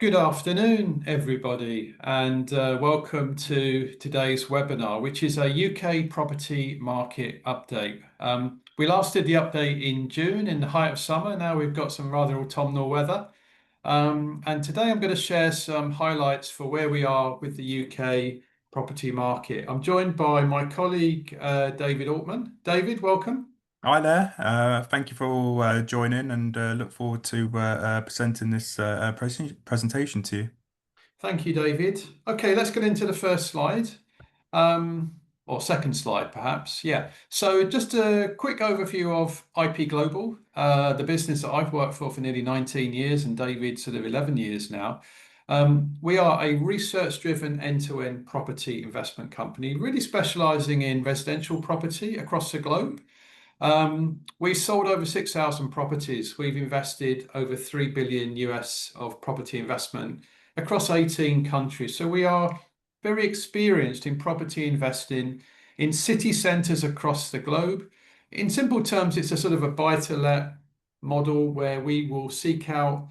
Good afternoon, everybody, and welcome to today's webinar, which is a UK property market update. We last did the update in June in the height of summer. Now we've got some rather autumnal weather. And today I'm going to share some highlights for where we are with the UK property market. I'm joined by my colleague, David Altman. David, welcome. Hi there. Thank you for joining and look forward to presenting this presentation to you. Thank you, David. Okay, let's get into the first slide. Or second slide, perhaps. Yeah. So just a quick overview of IP Global, the business that I've worked for nearly 19 years and David sort of 11 years now. We are a research-driven end-to-end property investment company, really specializing in residential property across the globe. We sold over 6,000 properties. We've invested over 3 billion US of property investment across 18 countries. So we are very experienced in property investing in city centres across the globe. In simple terms, it's a sort of a buy-to-let model where we will seek out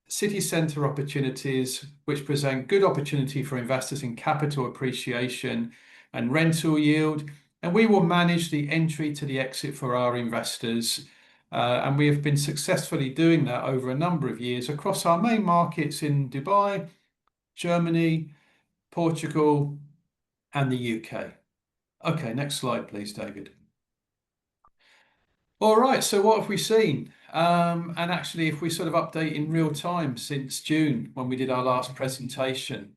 city centre opportunities which present good opportunity for investors in capital appreciation and rental yield. And we will manage the entry to the exit for our investors. And we have been successfully doing that over a number of years across our main markets in Dubai, Germany, Portugal, and the UK. Okay, next slide, please, David. All right, so what have we seen? And actually, if we sort of update in real time since June when we did our last presentation,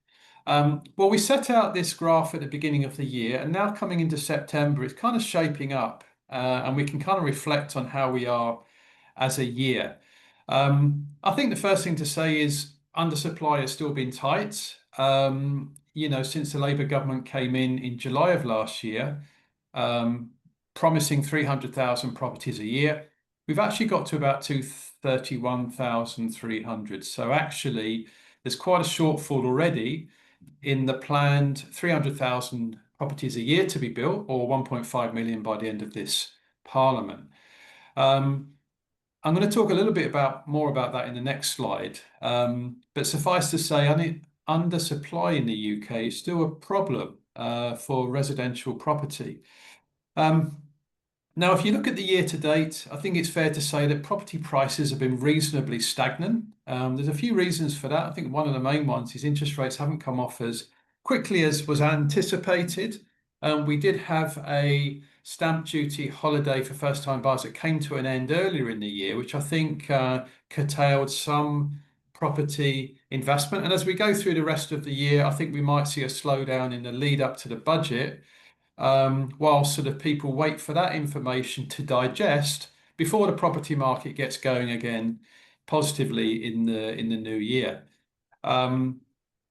well, we set out this graph at the beginning of the year, and now coming into September, it's kind of shaping up, and we can kind of reflect on how we are as a year. I think the first thing to say is undersupply has still been tight. Since the Labour government came in July of last year, promising 300,000 properties a year, we've actually got to about 231,300. So actually, there's quite a shortfall already in the planned 300,000 properties a year to be built, or 1.5 million by the end of this Parliament. I'm going to talk a little bit more about that in the next slide. But suffice to say, undersupply in the UK is still a problem for residential property. Now, if you look at the year to date, I think it's fair to say that property prices have been reasonably stagnant. There's a few reasons for that. I think one of the main ones is interest rates haven't come off as quickly as was anticipated. We did have a stamp duty holiday for first-time buyers that came to an end earlier in the year, which I think curtailed some property investment. And as we go through the rest of the year, I think we might see a slowdown in the lead up to the budget, while sort of people wait for that information to digest before the property market gets going again positively in the new year. Now,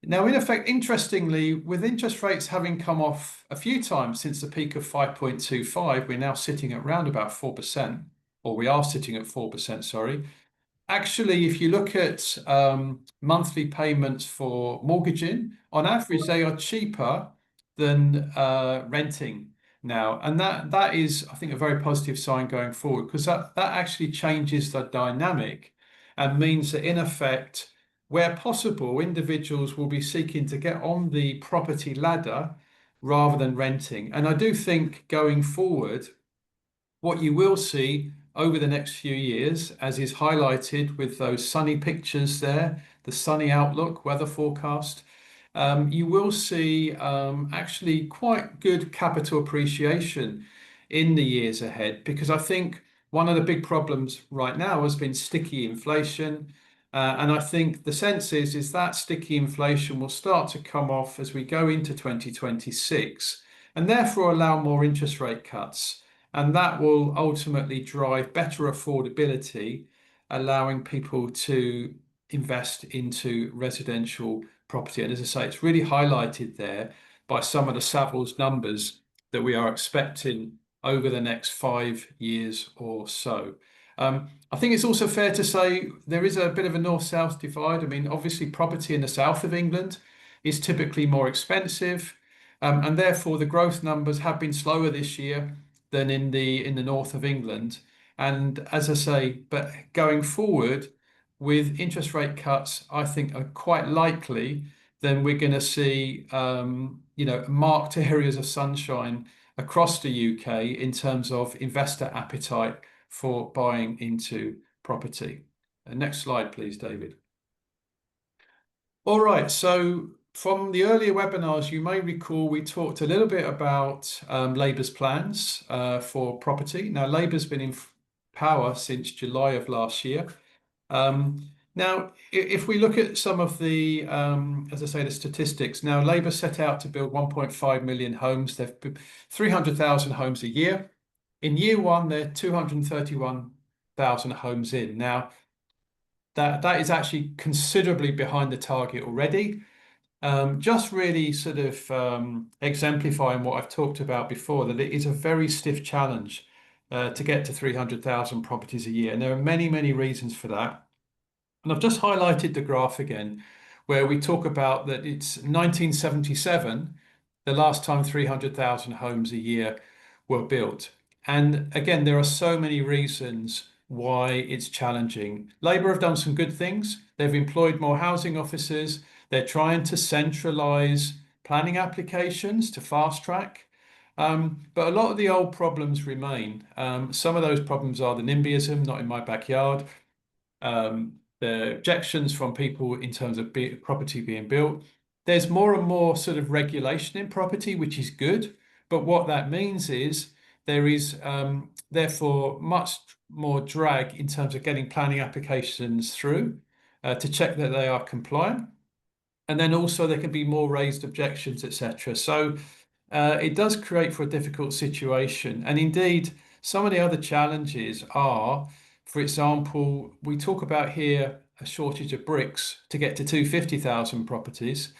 in effect, interestingly, with interest rates having come off a few times since the peak of 5.25, we're now sitting at around about 4%, or we are sitting at 4%, sorry. Actually, if you look at monthly payments for mortgaging, on average, they are cheaper than renting now. And that is, I think, a very positive sign going forward, because that actually changes the dynamic and means that, in effect, where possible, individuals will be seeking to get on the property ladder rather than renting. And I do think going forward, what you will see over the next few years, as is highlighted with those sunny pictures there, the sunny outlook weather forecast, you will see actually quite good capital appreciation in the years ahead, because I think one of the big problems right now has been sticky inflation. And I think the sense is that sticky inflation will start to come off as we go into 2026, and therefore allow more interest rate cuts. And that will ultimately drive better affordability, allowing people to invest into residential property. And as I say, it's really highlighted there by some of the Savills numbers that we are expecting over the next 5 years or so. I think it's also fair to say there is a bit of a north-south divide. I mean, obviously, property in the south of England is typically more expensive, and therefore the growth numbers have been slower this year than in the north of England. And as I say, but going forward, with interest rate cuts, I think are quite likely, then we're going to see, marked areas of sunshine across the UK in terms of investor appetite for buying into property. Next slide, please, David. All right, so from the earlier webinars, you may recall we talked a little bit about Labour's plans for property. Now, Labour's been in power since July of last year. Now, if we look at some of the, as I say, the statistics, now Labour set out to build 1.5 million homes. They've built 300,000 homes a year. In year one, they're 231,000 homes in. Now, that is actually considerably behind the target already. Just really sort of exemplifying what I've talked about before, that it is a very stiff challenge to get to 300,000 properties a year. And there are many, many reasons for that. And I've just highlighted the graph again, where we talk about that it's 1977, the last time 300,000 homes a year were built. And again, there are so many reasons why it's challenging. Labour have done some good things. They've employed more housing officers. They're trying to centralise planning applications to fast track. But a lot of the old problems remain. Some of those problems are the NIMBYism, not in my backyard, the objections from people in terms of property being built. There's more and more sort of regulation in property, which is good. But what that means is there is therefore much more drag in terms of getting planning applications through to check that they are compliant. And then also there can be more raised objections, etc. So it does create for a difficult situation. And indeed, some of the other challenges are, for example, we talk about here a shortage of bricks to get to 250,000 properties.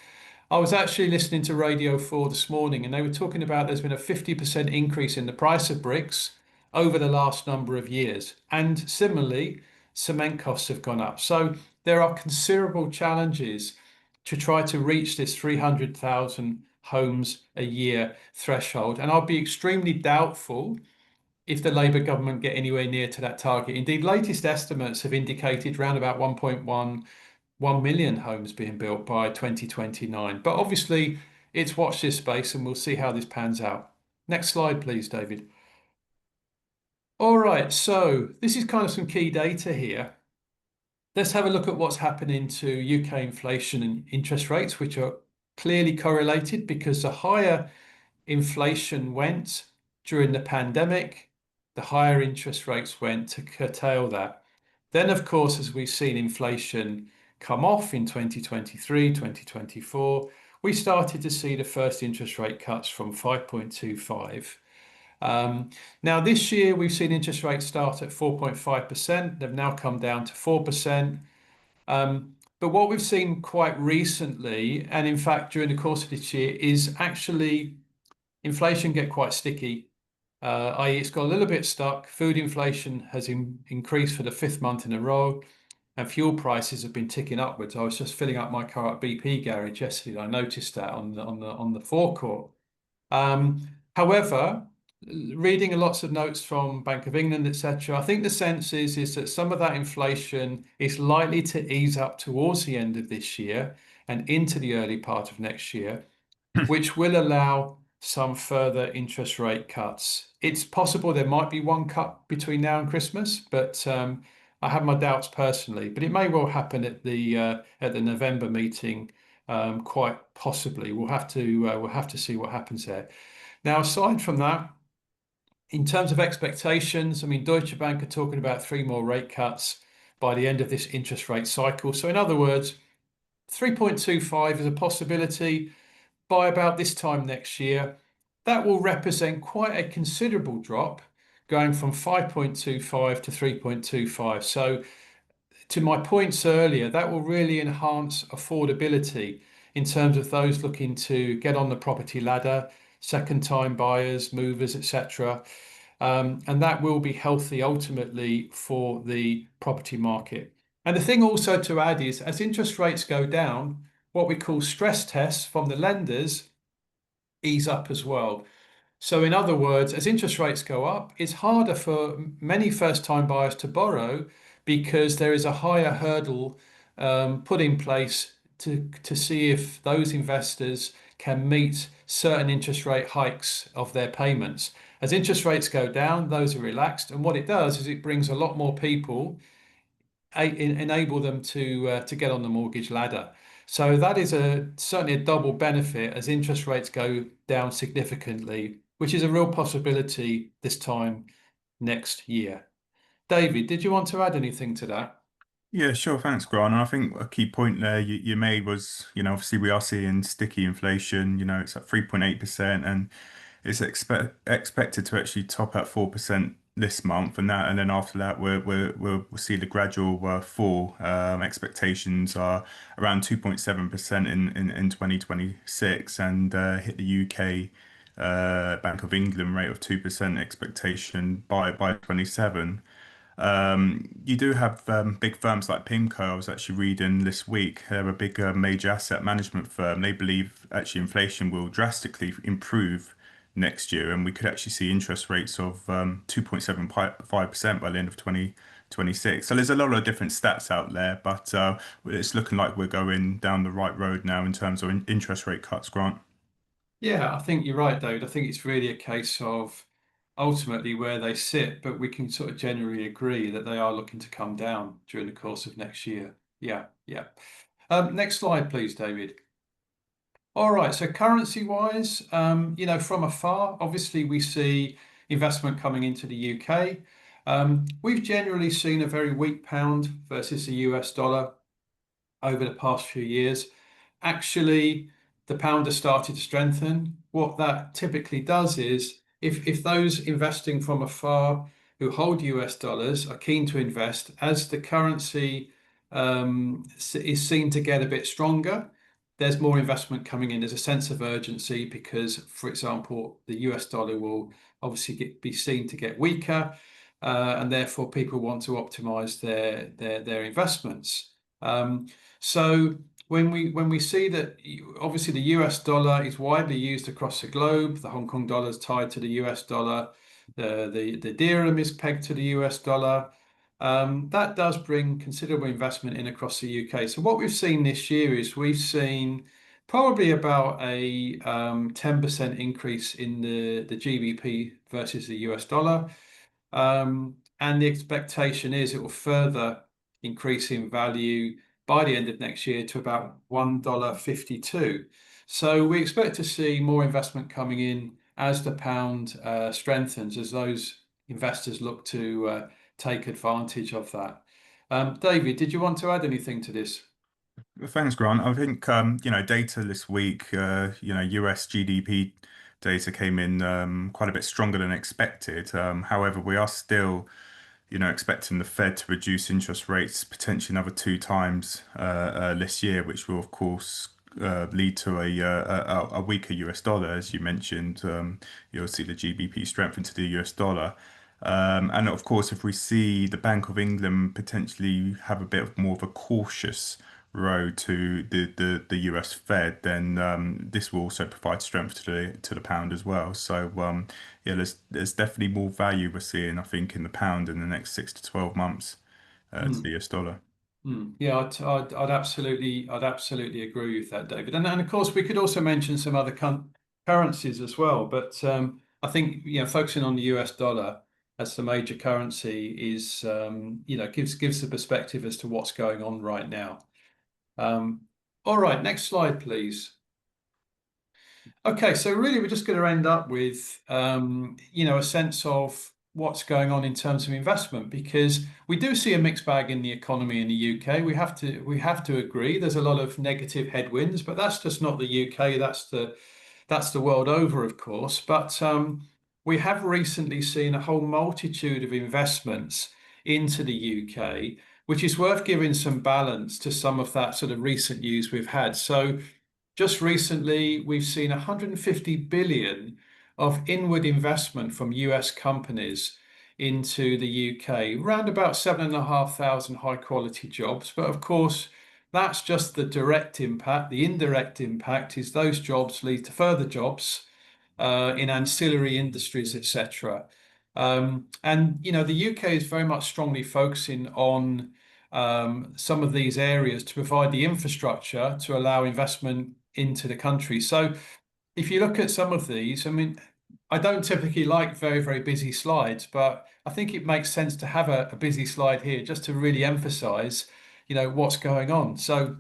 I was actually listening to Radio 4 this morning, and they were talking about there's been a 50% increase in the price of bricks over the last number of years. And similarly, cement costs have gone up. So there are considerable challenges to try to reach this 300,000 homes a year threshold. And I'll be extremely doubtful if the Labour government get anywhere near to that target. Indeed, latest estimates have indicated around about 1.1 million homes being built by 2029. But obviously, it's watch this space and we'll see how this pans out. Next slide, please, David. All right, so this is kind of some key data here. Let's have a look at what's happening to UK inflation and interest rates, which are clearly correlated because the higher inflation went during the pandemic, the higher interest rates went to curtail that. Then, of course, as we've seen inflation come off in 2023, 2024, we started to see the first interest rate cuts from 5.25. Now, this year, we've seen interest rates start at 4.5%. They've now come down to 4%. But what we've seen quite recently, and in fact, during the course of this year, is actually inflation get quite sticky, i.e. it's got a little bit stuck. Food inflation has increased for the 5th month in a row, and fuel prices have been ticking upwards. I was just filling up my car at BP garage yesterday. I noticed that on the forecourt. However, reading lots of notes from Bank of England, etc., I think the sense is that some of that inflation is likely to ease up towards the end of this year and into the early part of next year, which will allow some further interest rate cuts. It's possible there might be one cut between now and Christmas, but I have my doubts personally. But it may well happen at the November meeting, quite possibly. We'll have to see what happens there. Now, aside from that, in terms of expectations, I mean, Deutsche Bank are talking about 3 more rate cuts by the end of this interest rate cycle. So in other words, 3.25 is a possibility by about this time next year. That will represent quite a considerable drop, going from 5.25 to 3.25. So to my points earlier, that will really enhance affordability in terms of those looking to get on the property ladder, second-time buyers, movers, etc. And that will be healthy ultimately for the property market. And the thing also to add is, as interest rates go down, what we call stress tests from the lenders ease up as well. So in other words, as interest rates go up, it's harder for many first-time buyers to borrow because there is a higher hurdle put in place to see if those investors can meet certain interest rate hikes of their payments. As interest rates go down, those are relaxed, and what it does is it brings a lot more people, enable them to get on the mortgage ladder. So that is certainly a double benefit as interest rates go down significantly, which is a real possibility this time next year. David, did you want to add anything to that? Yeah, sure. Thanks, Grant. And I think a key point there you made was, obviously we are seeing sticky inflation. It's at 3.8%, and it's expected to actually top at 4% this month, and then after that we'll see the gradual fall. Expectations are around 2.7% in 2026, and hit the UK Bank of England rate of 2% expectation by 27. You do have big firms like PIMCO. I was actually reading this week. They're a big major asset management firm. They believe actually inflation will drastically improve next year, and we could actually see interest rates of 2.75% by the end of 2026. So there's a lot of different stats out there, but it's looking like we're going down the right road now in terms of interest rate cuts, Grant. Yeah, I think you're right, David. I think it's really a case of ultimately where they sit, but we can sort of generally agree that they are looking to come down during the course of next year. Yeah, yeah. Next slide, please, David. All right, so currency wise, from afar, obviously we see investment coming into the UK. We've generally seen a very weak pound versus the US dollar over the past few years. Actually, the pound has started to strengthen. What that typically does is if those investing from afar who hold US dollars are keen to invest, as the currency is seen to get a bit stronger, there's more investment coming in. There's a sense of urgency because, for example, the US dollar will obviously be seen to get weaker, and therefore people want to optimize their investments. So when we see that, obviously the US dollar is widely used across the globe, the Hong Kong dollar is tied to the US dollar, the dirham is pegged to the US dollar. That does bring considerable investment in across the UK. So what we've seen this year is we've seen probably about a 10% increase in the GBP versus the US dollar. And the expectation is it will further increase in value by the end of next year to about $1.52. So we expect to see more investment coming in as the pound strengthens, as those investors look to take advantage of that. David, did you want to add anything to this? Thanks, Grant. I think data this week, US GDP data came in quite a bit stronger than expected. However, we are still, expecting the Fed to reduce interest rates potentially another two times this year, which will, of course, lead to a weaker US dollar, as you mentioned. You'll see the GBP strengthen to the US dollar. And of course, if we see the Bank of England potentially have a bit of more of a cautious road to the US Fed, then this will also provide strength to the pound as well. So yeah, there's definitely more value we're seeing, I think, in the pound in the next 6 to 12 months to the US dollar. Yeah, I'd absolutely agree with that, David. And of course, we could also mention some other currencies as well. But I think focusing on the US dollar as the major currency is gives the perspective as to what's going on right now. All right, next slide, please. Okay, so really we're just going to end up with a sense of what's going on in terms of investment, because we do see a mixed bag in the economy in the UK. We have to agree there's a lot of negative headwinds, but that's just not the UK, that's the world over, of course. But we have recently seen a whole multitude of investments into the UK, which is worth giving some balance to some of that sort of recent news we've had. So just recently, we've seen 150 billion of inward investment from US companies into the UK, around about 7,500 high quality jobs. But of course, that's just the direct impact. The indirect impact is those jobs lead to further jobs in ancillary industries, etc. And the UK is very much strongly focusing on some of these areas to provide the infrastructure to allow investment into the country. So if you look at some of these, I mean, I don't typically like very, very busy slides, but I think it makes sense to have a busy slide here just to really emphasize, what's going on. So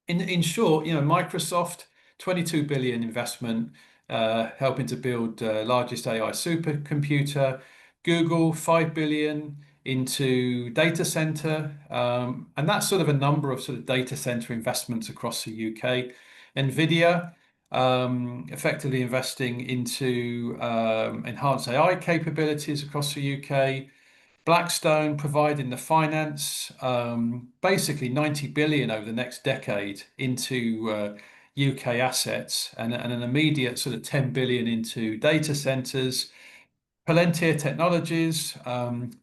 in short, Microsoft, 22 billion investment, helping to build largest AI supercomputer. Google, 5 billion into data center. And that's sort of a number of sort of data center investments across the UK. Nvidia, effectively investing into enhanced AI capabilities across the UK. Blackstone providing the finance, basically 90 billion over the next decade into UK assets, and an immediate sort of 10 billion into data centers. Palantir Technologies,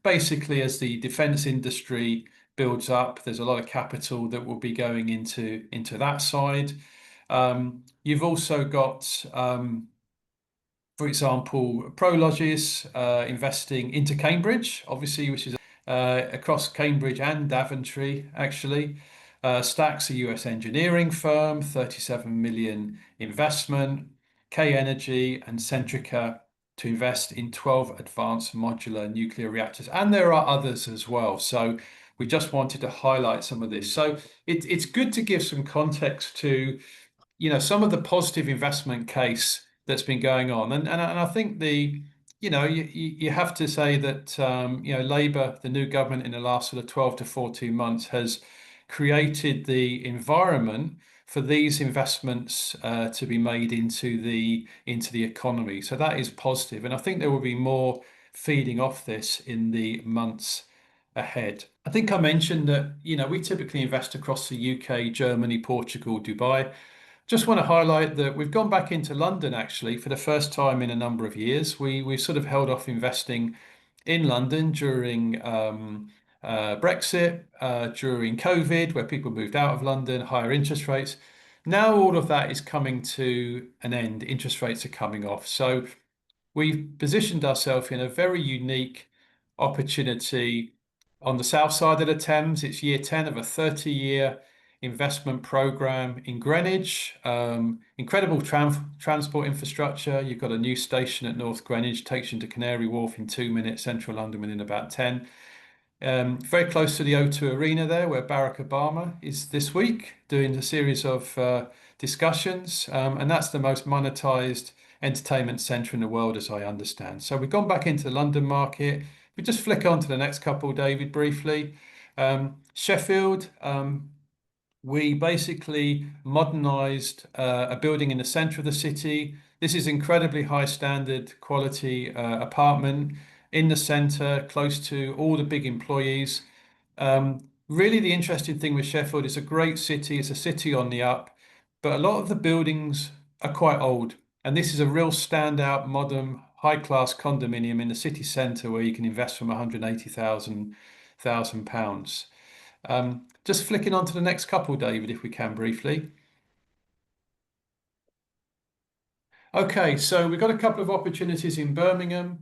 basically as the defense industry builds up, there's a lot of capital that will be going into that side. You've also got for example, Prologis investing into Cambridge, obviously, which is across Cambridge and Daventry, actually. Stack's a US engineering firm, 37 million investment. K Energy and Centrica to invest in 12 advanced modular nuclear reactors. And there are others as well. So we just wanted to highlight some of this. So it's good to give some context to some of the positive investment case that's been going on, and I think you have to say that Labour, the new government in the last sort of 12 to 14 months, has created the environment for these investments to be made into the economy. So that is positive, and I think there will be more feeding off this in the months ahead. I think I mentioned that we typically invest across the UK, Germany, Portugal, Dubai. Just want to highlight that we've gone back into London actually for the first time in a number of years. We sort of held off investing in London during Brexit, during COVID, where people moved out of London, higher interest rates. Now all of that is coming to an end. Interest rates are coming off. So we've positioned ourselves in a very unique opportunity on the south side of the Thames. It's year 10 of a 30-year investment program in Greenwich. Incredible transport infrastructure. You've got a new station at North Greenwich, takes you to Canary Wharf in 2 minutes, central London within about 10. Very close to the O2 Arena there, where Barack Obama is this week doing a series of discussions. And that's the most monetized entertainment centre in the world, as I understand. So we've gone back into the London market. We just flick on to the next couple, David, briefly. Sheffield, we basically modernized a building in the center of the city. This is incredibly high standard quality apartment in the center, close to all the big employees. Really, the interesting thing with Sheffield, it's a great city. It's a city on the up, but a lot of the buildings are quite old. And this is a real standout, modern, high-class condominium in the city centre where you can invest from 180,000 pounds. Just flicking on to the next couple, David, if we can briefly. Okay, so we've got a couple of opportunities in Birmingham.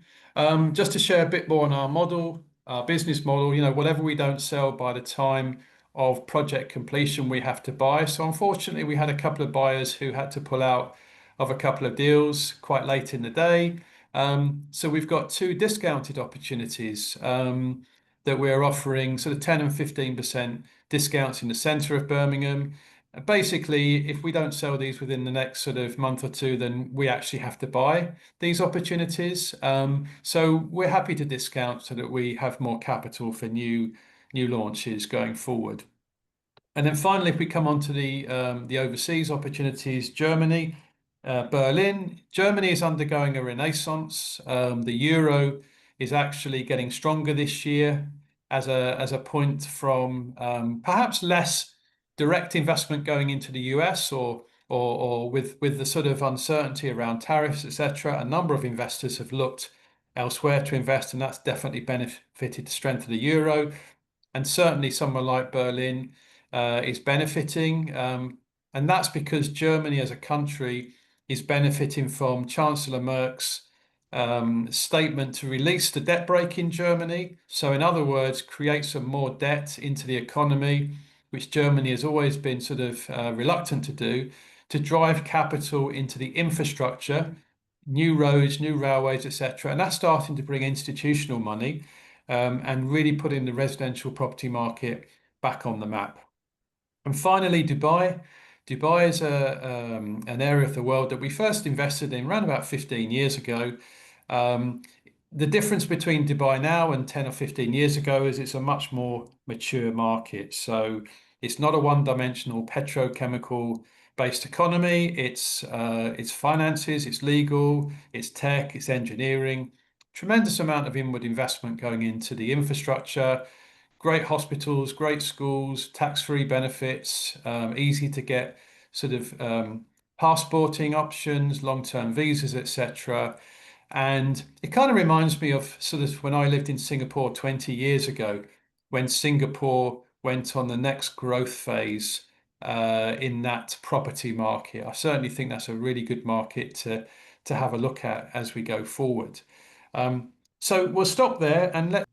Just to share a bit more on our model, our business model, whatever we don't sell by the time of project completion, we have to buy. So unfortunately, we had a couple of buyers who had to pull out of a couple of deals quite late in the day. So we've got two discounted opportunities that we're offering, sort of 10 and 15% discounts in the centre of Birmingham. Basically, if we don't sell these within the next sort of month or two, then we actually have to buy these opportunities. So we're happy to discount so that we have more capital for new launches going forward. And then finally, if we come on to the overseas opportunities, Germany, Berlin. Germany is undergoing a renaissance. The euro is actually getting stronger this year as a point from perhaps less direct investment going into the US or with the sort of uncertainty around tariffs, etc. A number of investors have looked elsewhere to invest, and that's definitely benefited the strength of the euro. And certainly somewhere like Berlin is benefiting. And that's because Germany as a country is benefiting from Chancellor Merkel's statement to release the debt brake in Germany. So, in other words, create some more debt into the economy, which Germany has always been sort of reluctant to do, to drive capital into the infrastructure, new roads, new railways, etc. And that's starting to bring institutional money and really putting the residential property market back on the map. And finally, Dubai. Dubai is an area of the world that we first invested in around about 15 years ago. Um, the difference between Dubai now and 10 or 15 years ago is it's a much more mature market. So it's not a one-dimensional petrochemical based economy. It's finances, it's legal, it's tech, it's engineering. Tremendous amount of inward investment going into the infrastructure, great hospitals, great schools, tax-free benefits, easy to get sort of passporting options, long-term visas, etc. And it kind of reminds me of sort of when I lived in Singapore 20 years ago, when Singapore went on the next growth phase in that property market. I certainly think that's a really good market to have a look at as we go forward. So we'll stop there and let.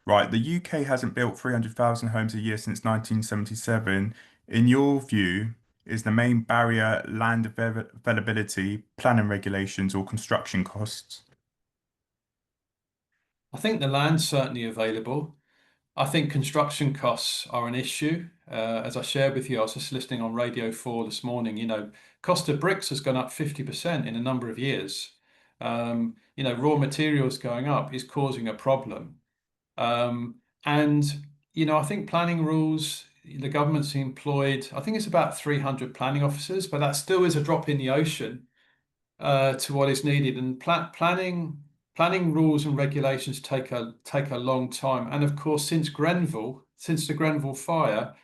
Right, the UK hasn't built 300,000 homes a year since 1977. In your view, is the main barrier land availability, planning regulations, or construction costs? I think the land's certainly available. I think construction costs are an issue. As I shared with you, I was just listening on Radio 4 this morning. Cost of bricks has gone up 50% in a number of years. Raw materials going up is causing a problem. Um, and, I think planning rules, the government's employed, I think it's about 300 planning officers, but that still is a drop in the ocean to what is needed. And planning rules and regulations take a long time. And of course, since the Grenville fire,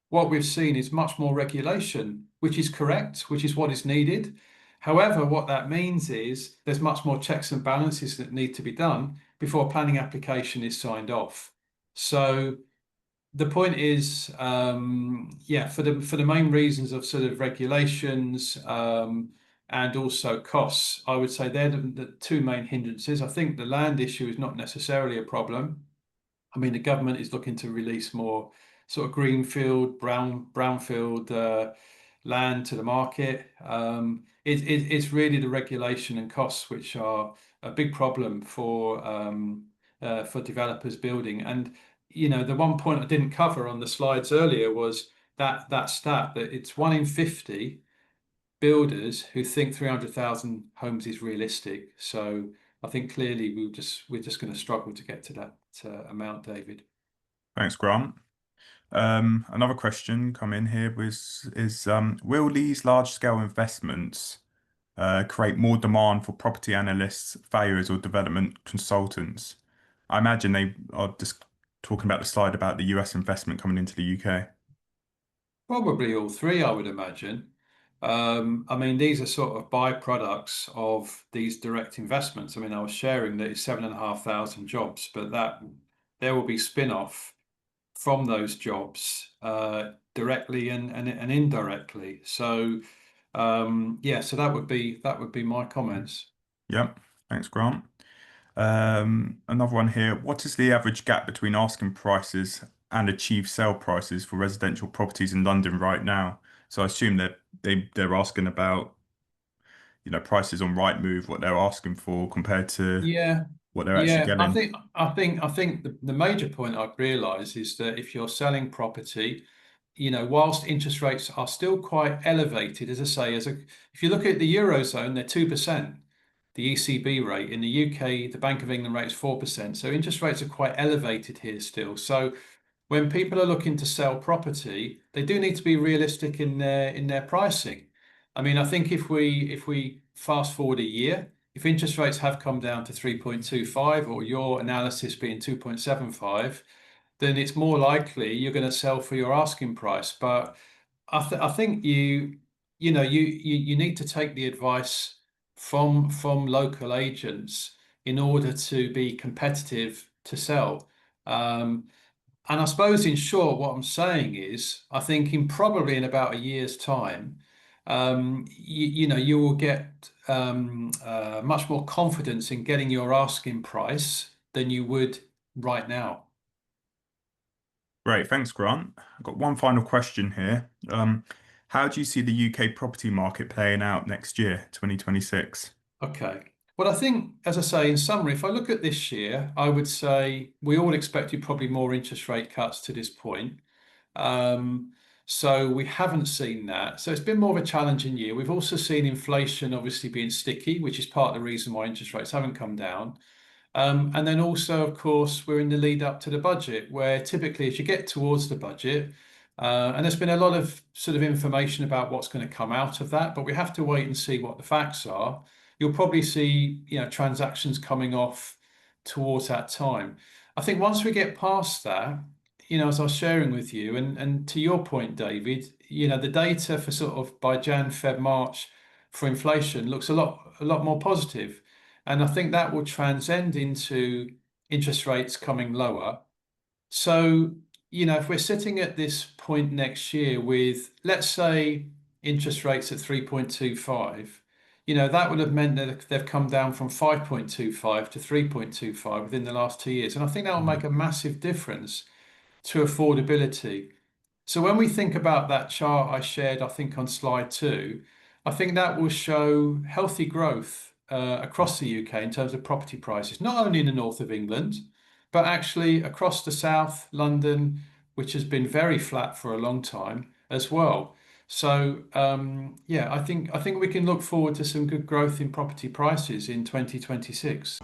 what we've seen is much more regulation, which is correct, which is what is needed. However, what that means is there's much more checks and balances that need to be done before a planning application is signed off. So the point is, yeah, for the main reasons of sort of regulations and also costs, I would say they're the two main hindrances. I think the land issue is not necessarily a problem. I mean, the government is looking to release more sort of greenfield, brownfield land to the market. It's really the regulation and costs which are a big problem for developers building. And the one point I didn't cover on the slides earlier was that stat that it's 1 in 50 builders who think 300,000 homes is realistic. So I think clearly we're just going to struggle to get to that amount, David. Thanks, Grant. Another question come in here was is will these large-scale investments create more demand for property analysts, valuers, or development consultants? I imagine they are just talking about the slide about the US investment coming into the UK. Probably all three, I would imagine. I mean, these are sort of byproducts of these direct investments. I mean, I was sharing that it's 7,500 jobs, but that there will be spin-off from those jobs directly and indirectly. So yeah, so that would be my comments. Yep. Thanks, Grant. Another one here. What is the average gap between asking prices and achieved sale prices for residential properties in London right now? So I assume that they're asking about, prices on Rightmove, what they're asking for compared to Yeah, what they're actually yeah. I getting. think I think I think the major point I've realised is that if you're selling property, whilst interest rates are still quite elevated, as I say, if you look at the Eurozone, they're 2%. The ECB rate in the UK, the Bank of England rate is 4%. So interest rates are quite elevated here still. So when people are looking to sell property, they do need to be realistic in their pricing. I mean, I think if we fast forward a year, if interest rates have come down to 3.25 or your analysis being 2.75, then it's more likely you're going to sell for your asking price. But I think you need to take the advice from local agents in order to be competitive to sell. And I suppose in short, what I'm saying is, I think probably in about a year's time, you will get much more confidence in getting your asking price than you would right now. Great, thanks, Grant. I've got one final question here. How do you see the UK property market playing out next year, 2026? Okay. Well, I think, as I say, in summary, if I look at this year, I would say we all expected probably more interest rate cuts to this point. Um, so we haven't seen that. So it's been more of a challenging year. We've also seen inflation obviously being sticky, which is part of the reason why interest rates haven't come down. And then also, of course, we're in the lead up to the budget, where typically as you get towards the budget, and there's been a lot of sort of information about what's going to come out of that, but we have to wait and see what the facts are. You'll probably see, transactions coming off towards that time. I think once we get past that, as I was sharing with you, and to your point, David, the data for sort of by Jan, Feb, March for inflation looks a lot more positive. And I think that will transcend into interest rates coming lower. So, if we're sitting at this point next year with, let's say, interest rates at 3.25, that would have meant that they've come down from 5.25 to 3.25 within the last 2 years. And I think that will make a massive difference to affordability. So when we think about that chart I shared, I think on slide 2, I think that will show healthy growth across the UK in terms of property prices, not only in the north of England, but actually across the south, London, which has been very flat for a long time as well. So yeah, I think we can look forward to some good growth in property prices in 2026.